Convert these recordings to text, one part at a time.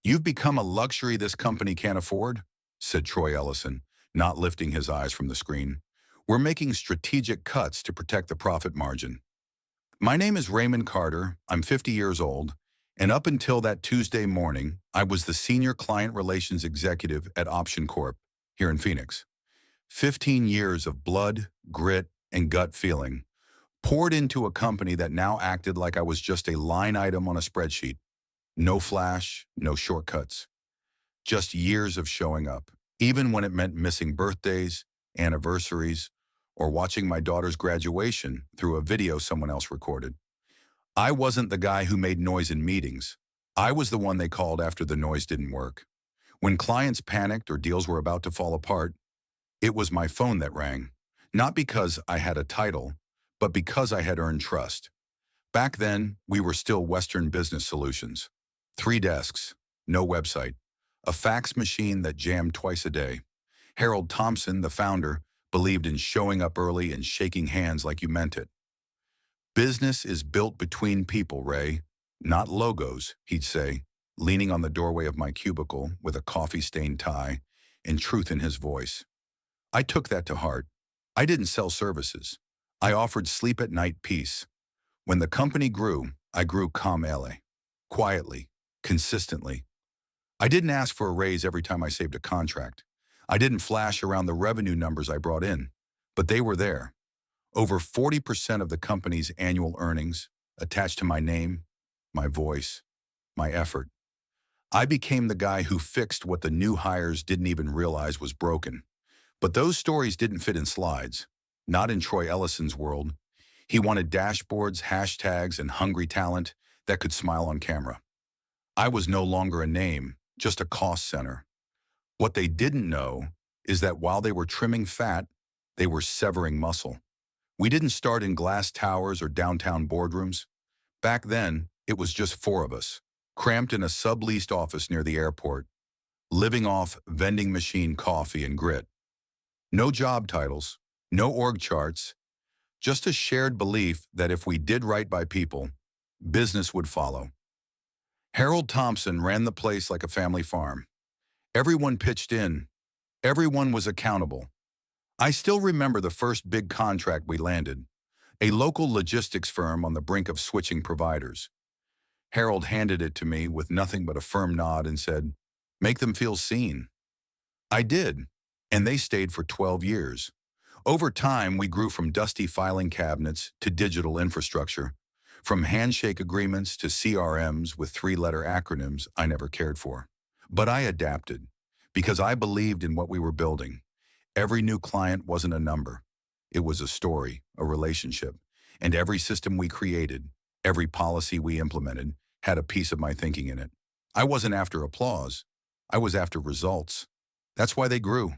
"You've become a luxury this company can't afford," said Troy Ellison, not lifting his eyes from the screen. "We're making strategic cuts to protect the profit margin." My name is Raymond Carter. I'm 50 years old, and up until that Tuesday morning, I was the senior client relations executive at Option Corp here in Phoenix. 15 years of blood, grit, and gut feeling poured into a company that now acted like I was just a line item on a spreadsheet. No flash, no shortcuts. Just years of showing up, even when it meant missing birthdays, anniversaries, or watching my daughter's graduation through a video someone else recorded. I wasn't the guy who made noise in meetings. I was the one they called after the noise didn't work. When clients panicked or deals were about to fall apart, it was my phone that rang. Not because I had a title, but because I had earned trust. Back then, we were still Western Business Solutions. 3 desks, no website, a fax machine that jammed twice a day. Harold Thompson, the founder, believed in showing up early and shaking hands like you meant it. "Business is built between people, Ray, not logos," he'd say, leaning on the doorway of my cubicle with a coffee-stained tie and truth in his voice. I took that to heart. I didn't sell services. I offered sleep-at-night peace. When the company grew, I grew calmly, quietly, consistently. I didn't ask for a raise every time I saved a contract. I didn't flash around the revenue numbers I brought in, but they were there. Over 40% of the company's annual earnings attached to my name, my voice, my effort. I became the guy who fixed what the new hires didn't even realize was broken. But those stories didn't fit in slides, not in Troy Ellison's world. He wanted dashboards, hashtags, and hungry talent that could smile on camera. I was no longer a name, just a cost center. What they didn't know is that while they were trimming fat, they were severing muscle. We didn't start in glass towers or downtown boardrooms. Back then, it was just 4 of us, cramped in a subleased office near the airport, living off vending machine coffee and grit. No job titles, no org charts, just a shared belief that if we did right by people, business would follow. Harold Thompson ran the place like a family farm. Everyone pitched in. Everyone was accountable. I still remember the first big contract we landed, a local logistics firm on the brink of switching providers. Harold handed it to me with nothing but a firm nod and said, "Make them feel seen." I did, and they stayed for 12 years. Over time, we grew from dusty filing cabinets to digital infrastructure, from handshake agreements to CRMs with 3-letter acronyms I never cared for. But I adapted, because I believed in what we were building. Every new client wasn't a number. It was a story, a relationship, and every system we created, every policy we implemented, had a piece of my thinking in it. I wasn't after applause. I was after results. That's why they grew.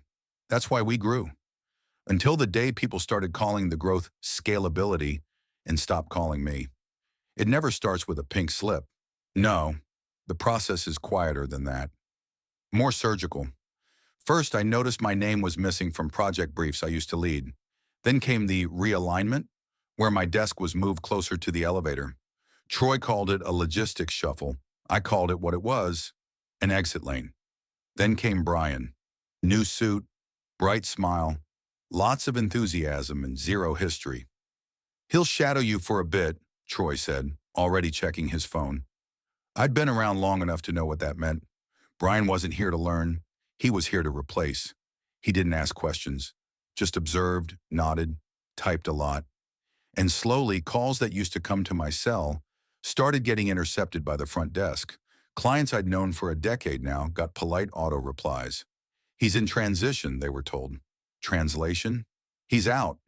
That's why we grew. Until the day people started calling the growth scalability and stopped calling me. It never starts with a pink slip. No, the process is quieter than that. More surgical. First, I noticed my name was missing from project briefs I used to lead. Then came the realignment, where my desk was moved closer to the elevator. Troy called it a logistics shuffle. I called it what it was, an exit lane. Then came Brian. New suit, bright smile, lots of enthusiasm and zero history. "He'll shadow you for a bit," Troy said, already checking his phone. I'd been around long enough to know what that meant. Brian wasn't here to learn. He was here to replace. He didn't ask questions, just observed, nodded, typed a lot. And slowly, calls that used to come to my cell started getting intercepted by the front desk. Clients I'd known for a decade now got polite auto replies. "He's in transition," they were told. Translation? "He's out."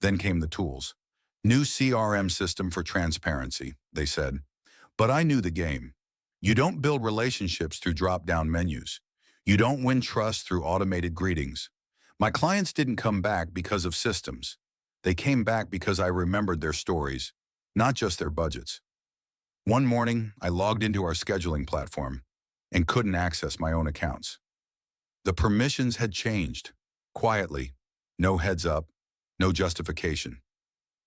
Then came the tools. "New CRM system for transparency," they said. But I knew the game. You don't build relationships through drop-down menus. You don't win trust through automated greetings. My clients didn't come back because of systems. They came back because I remembered their stories, not just their budgets. One morning, I logged into our scheduling platform and couldn't access my own accounts. The permissions had changed, quietly, no heads up, no justification.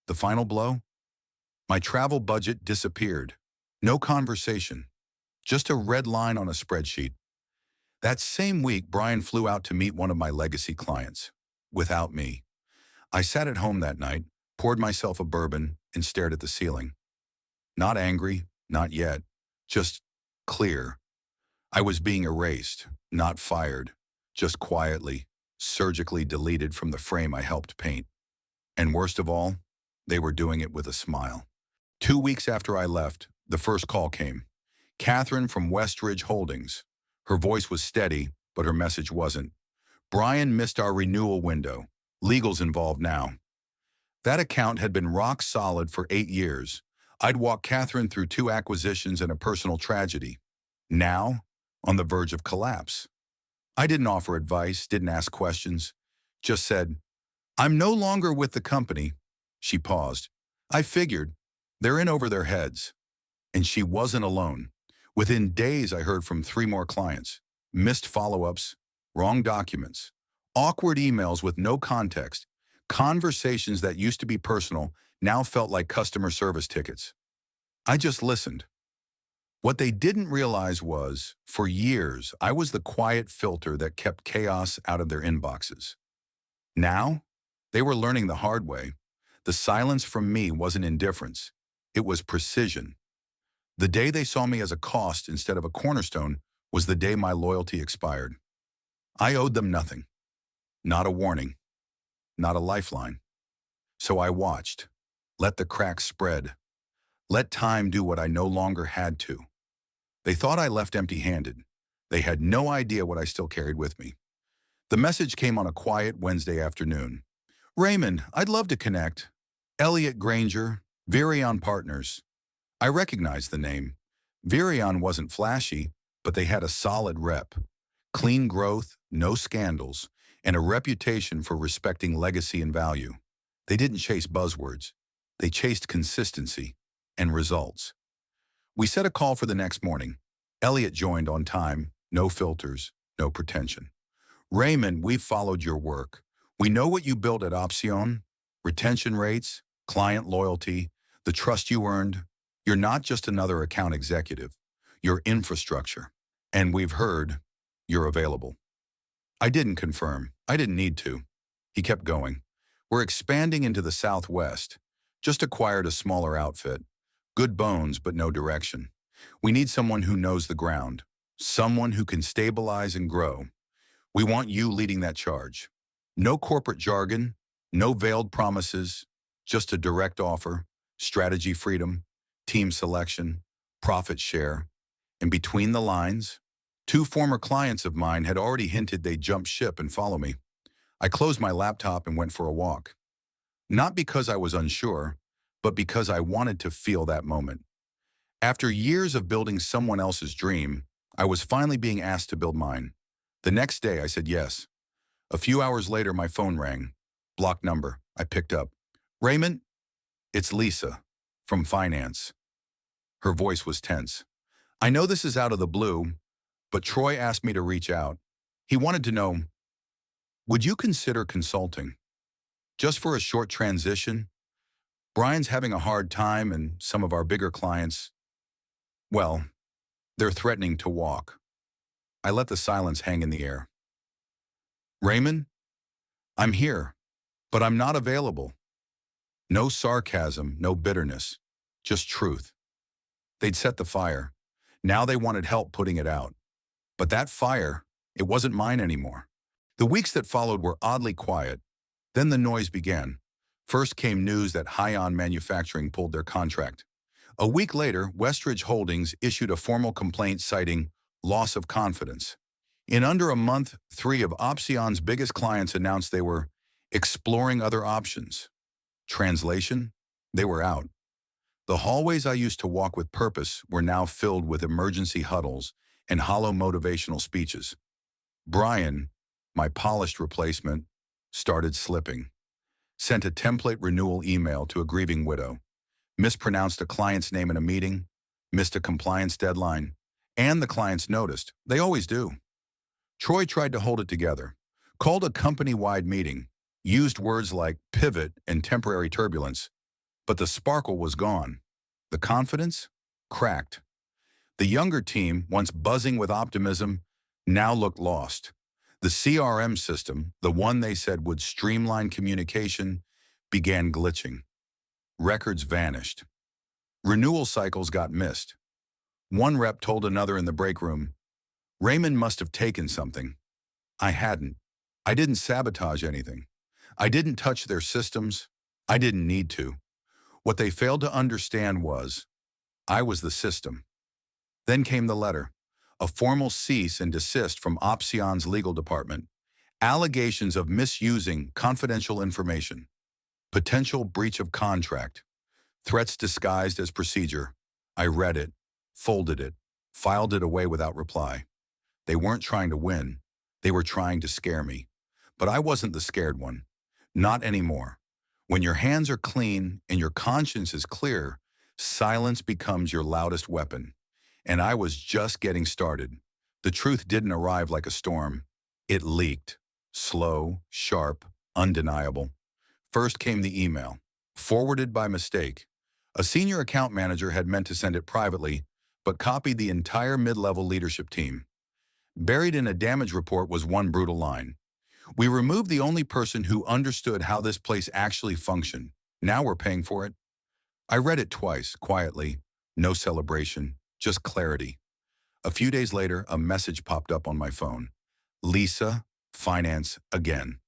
The final blow? My travel budget disappeared. No conversation. just a red line on a spreadsheet. That same week, Brian flew out to meet one of my legacy clients. Without me. I sat at home that night, poured myself a bourbon, and stared at the ceiling. Not angry, not yet, just clear. I was being erased, not fired, just quietly, surgically deleted from the frame I helped paint. And worst of all, they were doing it with a smile. 2 weeks after I left, the first call came. Catherine from Westridge Holdings. Her voice was steady, but her message wasn't. Brian missed our renewal window. Legal's involved now. That account had been rock solid for 8 years. I'd walked Catherine through 2 acquisitions and a personal tragedy. Now, on the verge of collapse. I didn't offer advice, didn't ask questions, just said, "I'm no longer with the company." She paused. I figured, they're in over their heads. And she wasn't alone. Within days, I heard from 3 more clients. Missed follow-ups, wrong documents, awkward emails with no context, conversations that used to be personal now felt like customer service tickets. I just listened. What they didn't realize was, for years, I was the quiet filter that kept chaos out of their inboxes. Now, they were learning the hard way. The silence from me wasn't indifference. It was precision. The day they saw me as a cost instead of a cornerstone was the day my loyalty expired. I owed them nothing. Not a warning. Not a lifeline. So I watched. Let the cracks spread. Let time do what I no longer had to. They thought I left empty-handed. They had no idea what I still carried with me. The message came on a quiet Wednesday afternoon. "Raymond, I'd love to connect. Elliot Granger, Virion Partners." I recognized the name. Virion wasn't flashy, but they had a solid rep. Clean growth, no scandals, and a reputation for respecting legacy and value. They didn't chase buzzwords. They chased consistency and results. We set a call for the next morning. Elliot joined on time, no filters, no pretension. "Raymond, we've followed your work. We know what you built at Opcion, retention rates, client loyalty, the trust you earned. You're not just another account executive. You're infrastructure. And we've heard you're available." I didn't confirm. I didn't need to. He kept going. "We're expanding into the Southwest. Just acquired a smaller outfit. Good bones, but no direction. We need someone who knows the ground. Someone who can stabilize and grow. We want you leading that charge. No corporate jargon, no veiled promises, just a direct offer, strategy freedom, team selection, profit share." And between the lines, 2 former clients of mine had already hinted they'd jump ship and follow me. I closed my laptop and went for a walk. Not because I was unsure, but because I wanted to feel that moment. After years of building someone else's dream, I was finally being asked to build mine. The next day, I said yes. A few hours later, my phone rang. Blocked number. I picked up. "Raymond, it's Lisa, from finance." Her voice was tense. "I know this is out of the blue, but Troy asked me to reach out. He wanted to know, would you consider consulting? Just for a short transition? Brian's having a hard time and some of our bigger clients, well, they're threatening to walk." I let the silence hang in the air. "Raymond, I'm here, but I'm not available." No sarcasm, no bitterness, just truth. They'd set the fire. Now they wanted help putting it out. But that fire, it wasn't mine anymore. The weeks that followed were oddly quiet. Then the noise began. First came news that Hion Manufacturing pulled their contract. A week later, Westridge Holdings issued a formal complaint citing loss of confidence. In under a month, 3 of Opcion's biggest clients announced they were exploring other options. Translation? They were out. The hallways I used to walk with purpose were now filled with emergency huddles and hollow motivational speeches. Brian, my polished replacement, started slipping. Sent a template renewal email to a grieving widow. Mispronounced a client's name in a meeting. Missed a compliance deadline. And the clients noticed. They always do. Troy tried to hold it together. Called a company-wide meeting. Used words like pivot and temporary turbulence. But the sparkle was gone. The confidence? Cracked. The younger team, once buzzing with optimism, now looked lost. The CRM system, the one they said would streamline communication, began glitching. Records vanished. Renewal cycles got missed. One rep told another in the break room, "Raymond must have taken something." I hadn't. I didn't sabotage anything. I didn't touch their systems. I didn't need to. What they failed to understand was, I was the system. Then came the letter, a formal cease and desist from Opsion's legal department, allegations of misusing confidential information, potential breach of contract, threats disguised as procedure. I read it, folded it, filed it away without reply. They weren't trying to win. They were trying to scare me. But I wasn't the scared one. Not anymore. When your hands are clean and your conscience is clear, silence becomes your loudest weapon. And I was just getting started. The truth didn't arrive like a storm. It leaked. Slow, sharp, undeniable. First came the email, forwarded by mistake. A senior account manager had meant to send it privately, but copied the entire mid-level leadership team. Buried in a damage report was one brutal line. "We removed the only person who understood how this place actually functioned. Now we're paying for it." I read it twice, quietly. No celebration, just clarity. A few days later, a message popped up on my phone. "Lisa, finance again."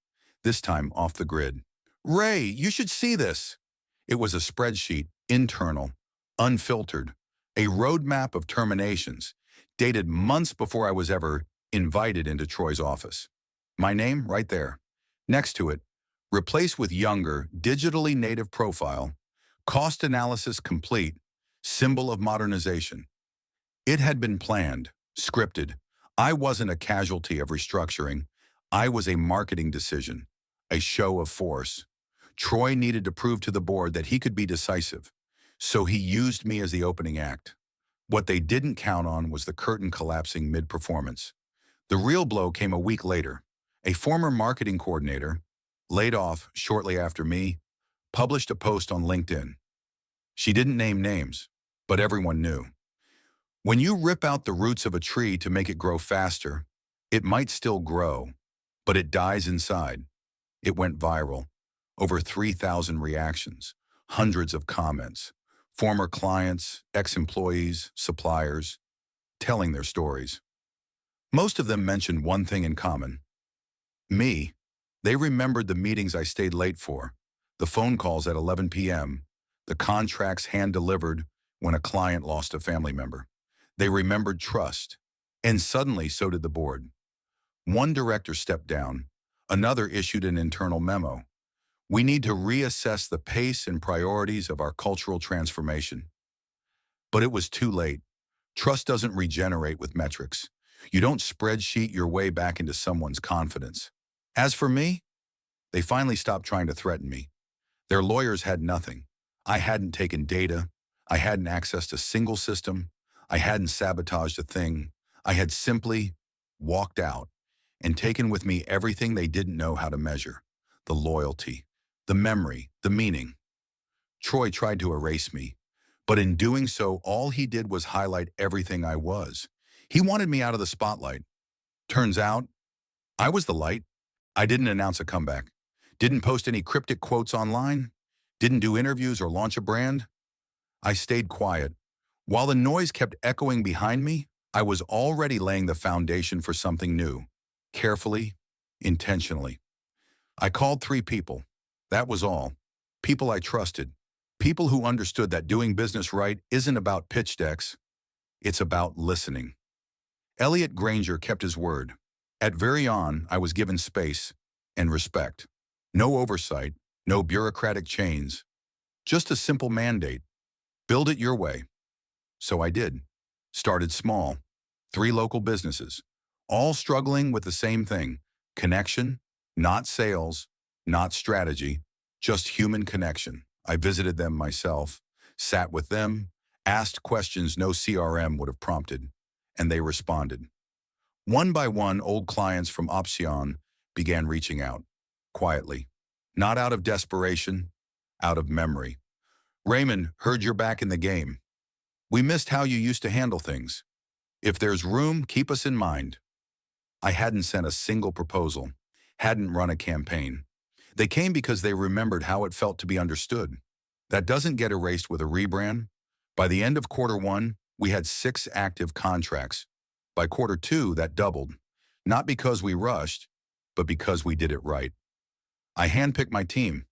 This time off the grid. "Ray, you should see this." It was a spreadsheet, internal, unfiltered, a roadmap of terminations, dated months before I was ever invited into Troy's office. My name right there. Next to it, replace with younger, digitally native profile, cost analysis complete, symbol of modernization. It had been planned, scripted. I wasn't a casualty of restructuring. I was a marketing decision, a show of force. Troy needed to prove to the board that he could be decisive, so he used me as the opening act. What they didn't count on was the curtain collapsing mid-performance. The real blow came a week later. A former marketing coordinator, laid off shortly after me, published a post on LinkedIn. She didn't name names, but everyone knew. When you rip out the roots of a tree to make it grow faster, it might still grow, but it dies inside. It went viral. Over 3,000 reactions, hundreds of comments, former clients, ex-employees, suppliers, telling their stories. Most of them mentioned one thing in common. Me. They remembered the meetings I stayed late for, the phone calls at 11 p.m., the contracts hand-delivered when a client lost a family member. They remembered trust, and suddenly so did the board. One director stepped down, another issued an internal memo. "We need to reassess the pace and priorities of our cultural transformation." But it was too late. Trust doesn't regenerate with metrics. You don't spreadsheet your way back into someone's confidence. As for me, they finally stopped trying to threaten me. Their lawyers had nothing. I hadn't taken data. I hadn't accessed a single system. I hadn't sabotaged a thing. I had simply walked out and taken with me everything they didn't know how to measure. The loyalty, the memory, the meaning. Troy tried to erase me, but in doing so, all he did was highlight everything I was. He wanted me out of the spotlight. Turns out, I was the light. I didn't announce a comeback, didn't post any cryptic quotes online, didn't do interviews or launch a brand. I stayed quiet. While the noise kept echoing behind me, I was already laying the foundation for something new, carefully, intentionally. I called 3 people. That was all. People I trusted. People who understood that doing business right isn't about pitch decks. It's about listening. Elliot Granger kept his word. At Verion, I was given space and respect. No oversight, no bureaucratic chains. Just a simple mandate. Build it your way. So I did. Started small. 3 local businesses, all struggling with the same thing. Connection, not sales, not strategy, just human connection. I visited them myself, sat with them, asked questions no CRM would have prompted, and they responded. One by one, old clients from Opsion began reaching out, quietly, not out of desperation, out of memory. "Raymond, heard you're back in the game. We missed how you used to handle things. If there's room, keep us in mind. I hadn't sent a single proposal, hadn't run a campaign. They came because they remembered how it felt to be understood. That doesn't get erased with a rebrand. By the end of quarter one, we had 6 active contracts. By quarter two, that doubled. Not because we rushed, but because we did it right. I handpicked my team.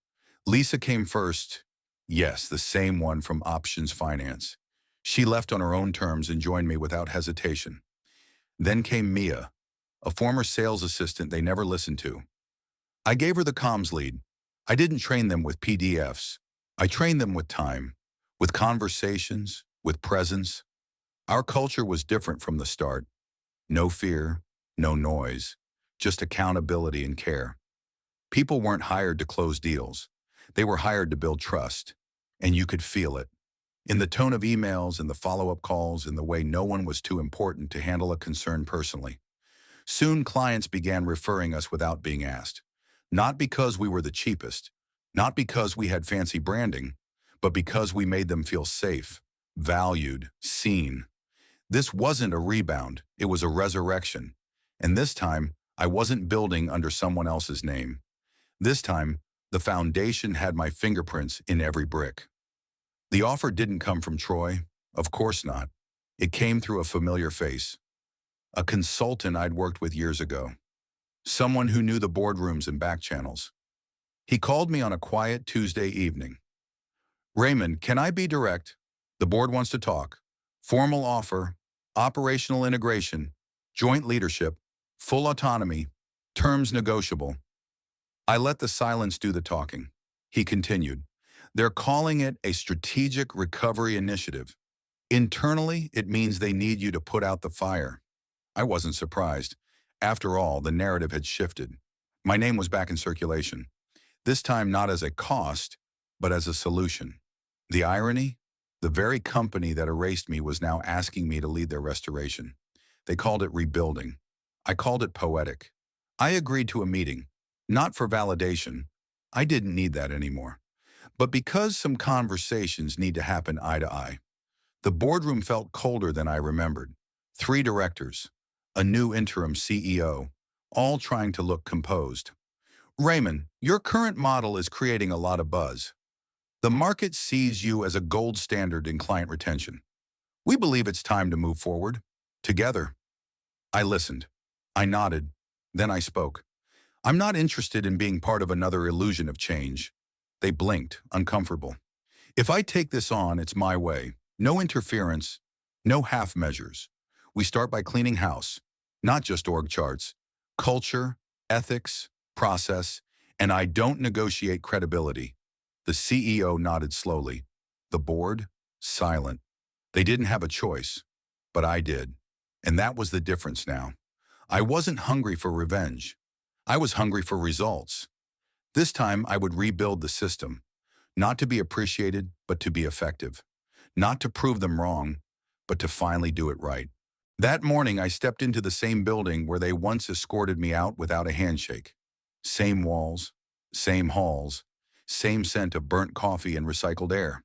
Lisa came first. Yes, the same one from Options Finance. She left on her own terms and joined me without hesitation. Then came Mia, a former sales assistant they never listened to. I gave her the comms lead. I didn't train them with PDFs. I trained them with time, with conversations, with presence. Our culture was different from the start. No fear, no noise, just accountability and care. People weren't hired to close deals. They were hired to build trust, and you could feel it. In the tone of emails and the follow-up calls, in the way no one was too important to handle a concern personally. Soon clients began referring us without being asked. Not because we were the cheapest, not because we had fancy branding, but because we made them feel safe, valued, seen. This wasn't a rebound, it was a resurrection. And this time, I wasn't building under someone else's name. This time, the foundation had my fingerprints in every brick. The offer didn't come from Troy, of course not. It came through a familiar face. A consultant I'd worked with years ago. Someone who knew the boardrooms and back channels. He called me on a quiet Tuesday evening. Raymond, can I be direct? The board wants to talk. Formal offer, operational integration, joint leadership, full autonomy, terms negotiable. I let the silence do the talking. He continued. They're calling it a strategic recovery initiative. Internally, it means they need you to put out the fire. I wasn't surprised. After all, the narrative had shifted. My name was back in circulation. This time not as a cost, but as a solution. The irony? The very company that erased me was now asking me to lead their restoration. They called it rebuilding. I called it poetic. I agreed to a meeting, not for validation. I didn't need that anymore. But because some conversations need to happen eye to eye. The boardroom felt colder than I remembered. 3 directors, a new interim CEO, all trying to look composed. Raymond, your current model is creating a lot of buzz. The market sees you as a gold standard in client retention. We believe it's time to move forward, together. I listened. I nodded. Then I spoke. I'm not interested in being part of another illusion of change. They blinked, uncomfortable. If I take this on, it's my way. No interference, no half measures. We start by cleaning house, not just org charts, culture, ethics, process, and I don't negotiate credibility. The CEO nodded slowly. The board, silent. They didn't have a choice, but I did. And that was the difference now. I wasn't hungry for revenge. I was hungry for results. This time I would rebuild the system, not to be appreciated, but to be effective. Not to prove them wrong, but to finally do it right. That morning I stepped into the same building where they once escorted me out without a handshake. Same walls, same halls, same scent of burnt coffee and recycled air.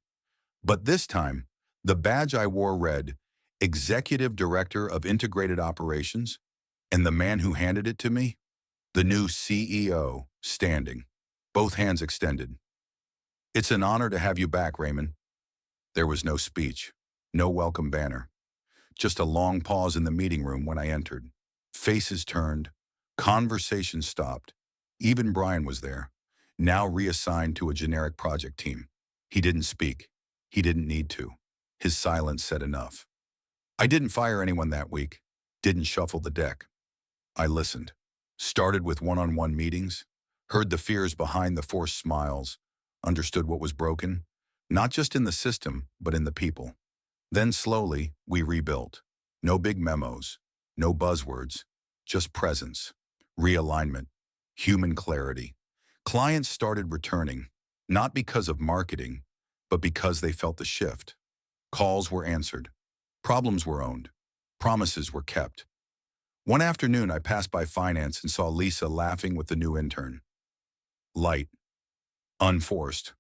But this time, the badge I wore read, Executive Director of Integrated Operations, and the man who handed it to me, the new CEO, standing, both hands extended. It's an honor to have you back, Raymond. There was no speech, no welcome banner. Just a long pause in the meeting room when I entered. Faces turned, conversation stopped. Even Brian was there, now reassigned to a generic project team. He didn't speak. He didn't need to. His silence said enough. I didn't fire anyone that week, didn't shuffle the deck. I listened, started with one-on-one meetings, heard the fears behind the forced smiles, understood what was broken, not just in the system, but in the people. Then slowly, we rebuilt. No big memos, no buzzwords, just presence, realignment, human clarity. Clients started returning, not because of marketing, but because they felt the shift. Calls were answered. Problems were owned. Promises were kept. One afternoon, I passed by finance and saw Lisa laughing with the new intern. Light. Unforced.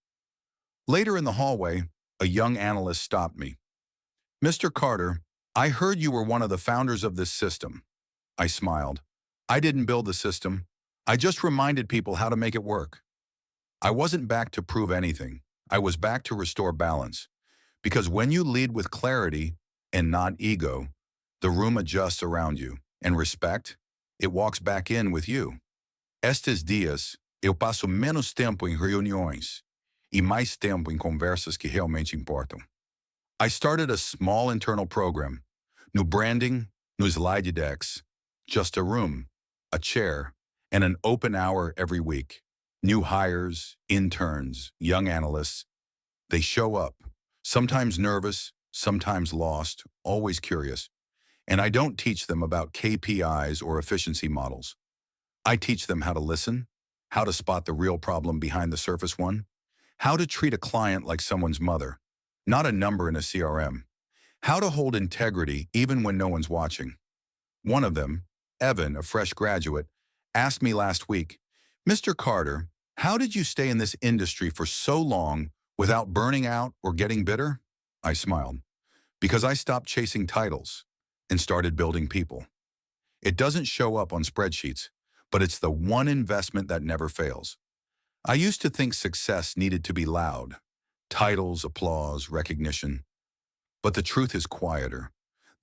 Later in the hallway, a young analyst stopped me. Mr. Carter, I heard you were one of the founders of this system. I smiled. I didn't build the system. I just reminded people how to make it work. I wasn't back to prove anything. I was back to restore balance. Because when you lead with clarity and not ego, the room adjusts around you. And respect, it walks back in with you. Estes dias, eu passo menos tempo em reuniões e mais tempo em conversas que realmente importam. I started a small internal program. No branding, no slide decks, just a room, a chair, and an open hour every week. New hires, interns, young analysts, they show up, sometimes nervous, sometimes lost, always curious. And I don't teach them about KPIs or efficiency models. I teach them how to listen, how to spot the real problem behind the surface one, how to treat a client like someone's mother, not a number in a CRM, how to hold integrity even when no one's watching. One of them, Evan, a fresh graduate, asked me last week, Mr. Carter, how did you stay in this industry for so long without burning out or getting bitter? I smiled. Because I stopped chasing titles and started building people. It doesn't show up on spreadsheets, but it's the one investment that never fails. I used to think success needed to be loud, titles, applause, recognition. But the truth is quieter.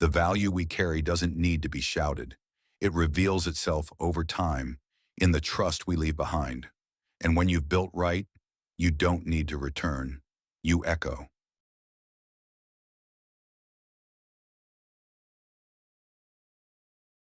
The value we carry doesn't need to be shouted. It reveals itself over time in the trust we leave behind. And when you've built right, you don't need to return. You echo.